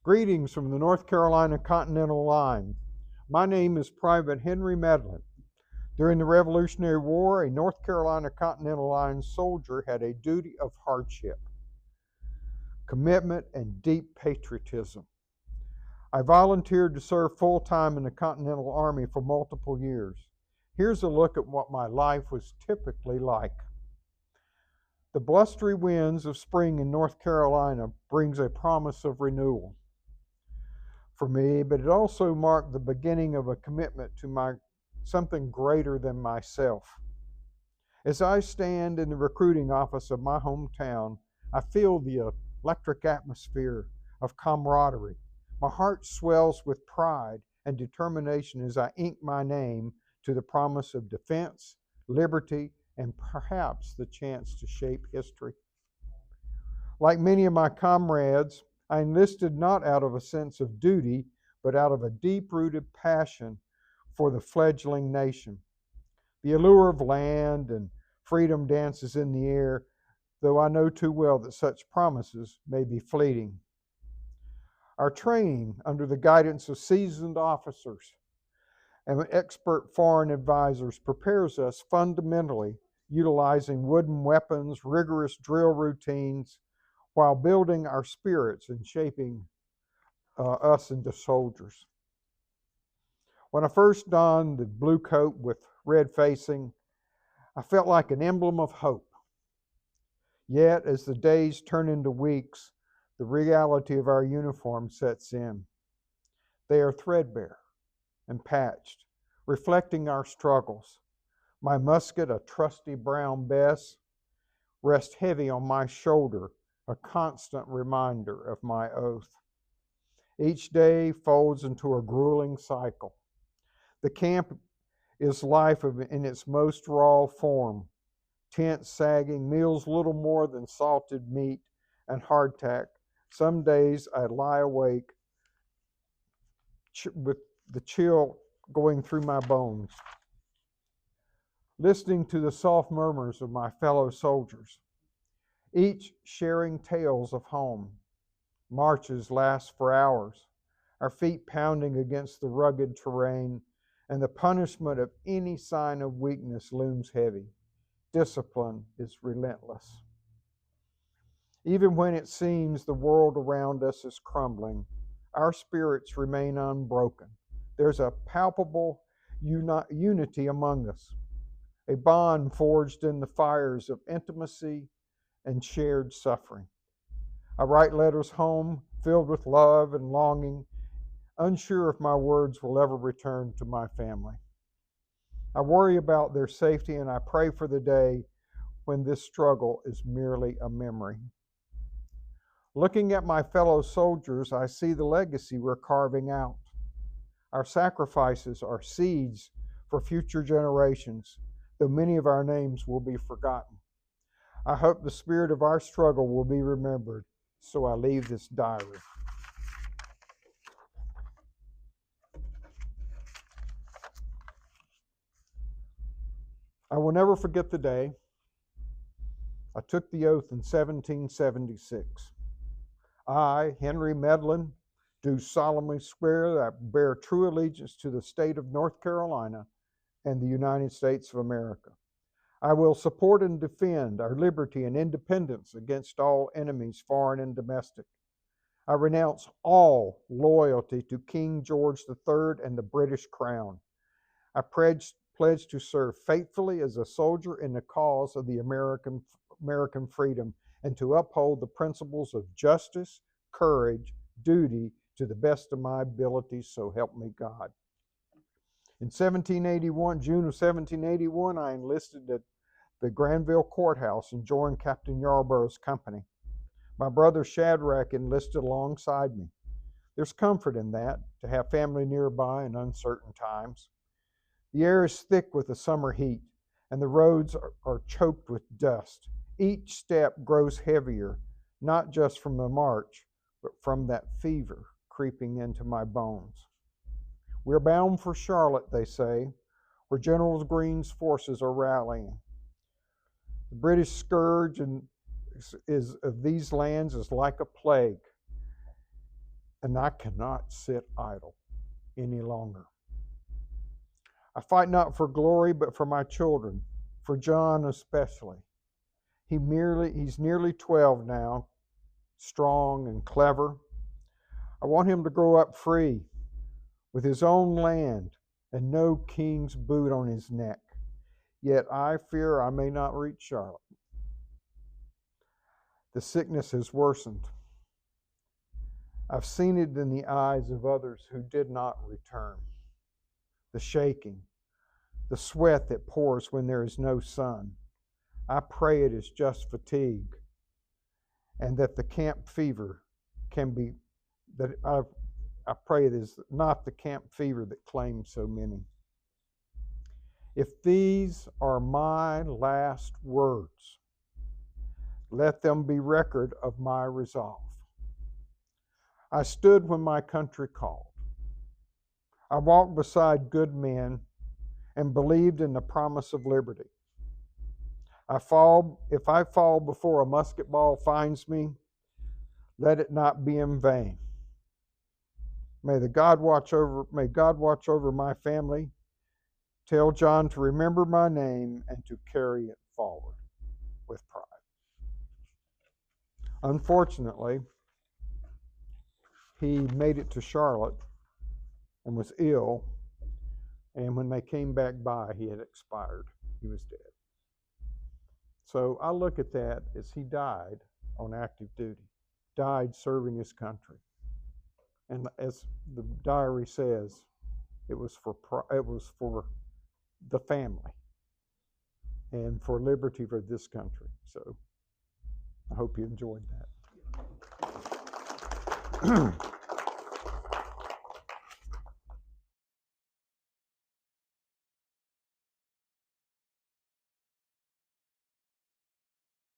Greetings from the North Carolina Continental Line. My name is Private Henry Medlin. During the Revolutionary War, a North Carolina Continental Line soldier had a duty of hardship, commitment, and deep patriotism. I volunteered to serve full-time in the Continental Army for multiple years. Here's a look at what my life was typically like. The blustery winds of spring in North Carolina brings a promise of renewal for me, but it also marked the beginning of a commitment to something greater than myself. As I stand in the recruiting office of my hometown, I feel the electric atmosphere of camaraderie. My heart swells with pride and determination as I ink my name to the promise of defense, liberty, and perhaps the chance to shape history. Like many of my comrades, I enlisted not out of a sense of duty, but out of a deep-rooted passion for the fledgling nation. The allure of land and freedom dances in the air, though I know too well that such promises may be fleeting. Our training, under the guidance of seasoned officers and expert foreign advisors, prepares us fundamentally, utilizing wooden weapons, rigorous drill routines, while building our spirits and shaping us into soldiers. When I first donned the blue coat with red facing, I felt like an emblem of hope. Yet, as the days turn into weeks, the reality of our uniform sets in. They are threadbare and patched, reflecting our struggles. My musket, a trusty brown Bess, rests heavy on my shoulder, a constant reminder of my oath. Each day folds into a grueling cycle. The camp is life in its most raw form. Tents sagging, meals little more than salted meat and hardtack. Some days I lie awake with the chill going through my bones, listening to the soft murmurs of my fellow soldiers, each sharing tales of home. Marches last for hours, our feet pounding against the rugged terrain, and the punishment of any sign of weakness looms heavy. Discipline is relentless. Even when it seems the world around us is crumbling, our spirits remain unbroken. There's a palpable unity among us, a bond forged in the fires of intimacy and shared suffering. I write letters home filled with love and longing, unsure if my words will ever return to my family. I worry about their safety, and I pray for the day when this struggle is merely a memory. Looking at my fellow soldiers, I see the legacy we're carving out. Our sacrifices are seeds for future generations, though many of our names will be forgotten. I hope the spirit of our struggle will be remembered, so I leave this diary. I will never forget the day I took the oath in 1776. I, Henry Medlin, do solemnly swear that I bear true allegiance to the state of North Carolina and the United States of America. I will support and defend our liberty and independence against all enemies, foreign and domestic. I renounce all loyalty to King George III and the British Crown. I pledge to serve faithfully as a soldier in the cause of the American freedom, and to uphold the principles of justice, courage, duty to the best of my abilities, so help me God. In June of 1781, I enlisted at the Granville Courthouse and joined Captain Yarborough's company. My brother Shadrach enlisted alongside me. There's comfort in that, to have family nearby in uncertain times. The air is thick with the summer heat, and the roads are choked with dust. Each step grows heavier, not just from the march, but from that fever creeping into my bones. We're bound for Charlotte, they say, where General Greene's forces are rallying. The British scourge of these lands is like a plague. and I cannot sit idle any longer. I fight not for glory, but for my children, for John especially. He's nearly 12 now, strong and clever. I want him to grow up free, with his own land and no king's boot on his neck. Yet I fear I may not reach Charlotte. The sickness has worsened. I've seen it in the eyes of others who did not return. The shaking, the sweat that pours when there is no sun. I pray it is just fatigue, and that the camp fever can be, that I pray it is not the camp fever that claims so many. If these are my last words, let them be record of my resolve. I stood when my country called. I walked beside good men and believed in the promise of liberty. If I fall before a musket ball finds me, let it not be in vain. May God watch over my family. Tell John to remember my name and to carry it forward with pride. Unfortunately, he made it to Charlotte and was ill, and when they came back by, he had expired. He was dead. So I look at that as he died on active duty, died serving his country. And as the diary says, it was for the family and for liberty for this country. So I hope you enjoyed that.